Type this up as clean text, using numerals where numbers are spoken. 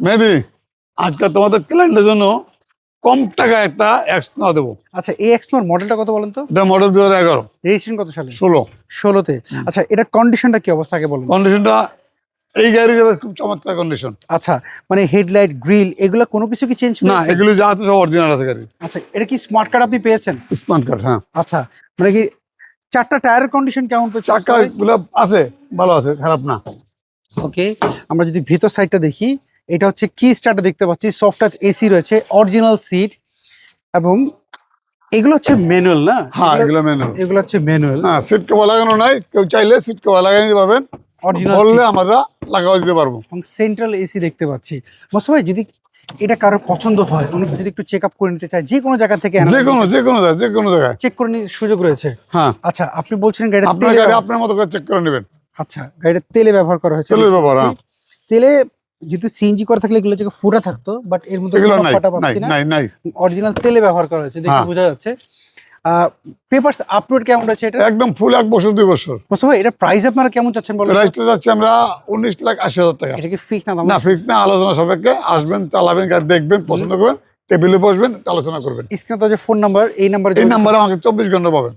মেহেদি, আজকে তোমাদের ক্লায়েন্টের জন্য কম টাকায় একটা এক্স না দেবো। আচ্ছা, এই এক্সপ্লোর মডেলটা কত বলেন তো? এটা মডেল 2011, রেজিস্ট্রেশন কত সালে? 16। আচ্ছা, এটার কন্ডিশনটা কি অবস্থা আগে বলুন। কন্ডিশনটা এই গাড়ি যাবে খুব চমৎকার কন্ডিশন। আচ্ছা, মানে হেডলাইট, গ্রিল এগুলো কোনো কিছু কি চেঞ্জ না, এগুলি যা আছে সব অরিজিনাল আছে গাড়ি। আচ্ছা, এটা কি স্মার্ট কার্ড আপনি পেয়েছেন? স্মার্ট কার্ড, হ্যাঁ। আচ্ছা, মানে কি চারটা টায়ারের কন্ডিশন কেমন পেয়েছেন? চাকাগুলো আছে, ভালো আছে, খারাপ না। ওকে, আমরা যদি ভিতর সাইডটা দেখি, এটা হচ্ছে কি স্টার্টটা দেখতে পাচ্ছি, সফট টাচ এসি রয়েছে, অরিজিনাল সিট, এবং এগুলো হচ্ছে ম্যানুয়াল না? হ্যাঁ, এগুলো ম্যানুয়াল। এগুলো হচ্ছে ম্যানুয়াল। হ্যাঁ, সিট কভার লাগানো নাই, কেউ চাইলে সিট কভার লাগিয়ে নিতে পারবেন, অরিজিনাল বললে আমরা লাগাও দিতে পারবো। এবং সেন্ট্রাল এসি দেখতে পাচ্ছি। মোস্তফা ভাই, যদি এটা কারোর পছন্দ হয়, উনি যদি একটু চেক আপ করে নিতে চায় যে কোনো জায়গা থেকে, যে কোনো জায়গায় চেক করে নিতে সুযোগ রয়েছে। হ্যাঁ, আচ্ছা, আপনি বলছেন গাড়িটা আপনার গাড়ি আপনার মতো করে চেক করে নেবেন। আচ্ছা, গাড়িটা তেলে ব্যবহার করা হয়েছে। তেলের ব্যবহার, হ্যাঁ। তেলে যেহেতু সিএনজি করা থাকলে এগুলো থেকে ফুটা থাকতো, বাট এর মধ্যে এগুলো কোনো নাই, ফাটা নাই, পাচ্ছি না। নাই, নাই। অরিজিনাল তেলে ব্যবহার করা হয়েছে, দেখে হ্যাঁ। বোঝা যাচ্ছে। পেপারস আপলোড কেমন আছে এটা? একদম ফুল 1 বছর 2 বছর। মোস্তফা ভাই, এটা প্রাইস আপনারা কেমন চাচ্ছেন বলেন? প্রাইসটা যাচ্ছে আমরা 19,80,000 টাকা। এটা কি ফিক্স না? না, ফিক্স না, আলোচনা সাপেক্ষে। আসবেন, চালাবেন, গাড়ি দেখবেন, পছন্দ করবেন, টেবিলে বসবেন, আলোচনা করবেন। স্ক্রিনে তো যে ফোন নাম্বার, এই নাম্বারে এই নাম্বারে আমাকে 24 ঘন্টা পাবেন।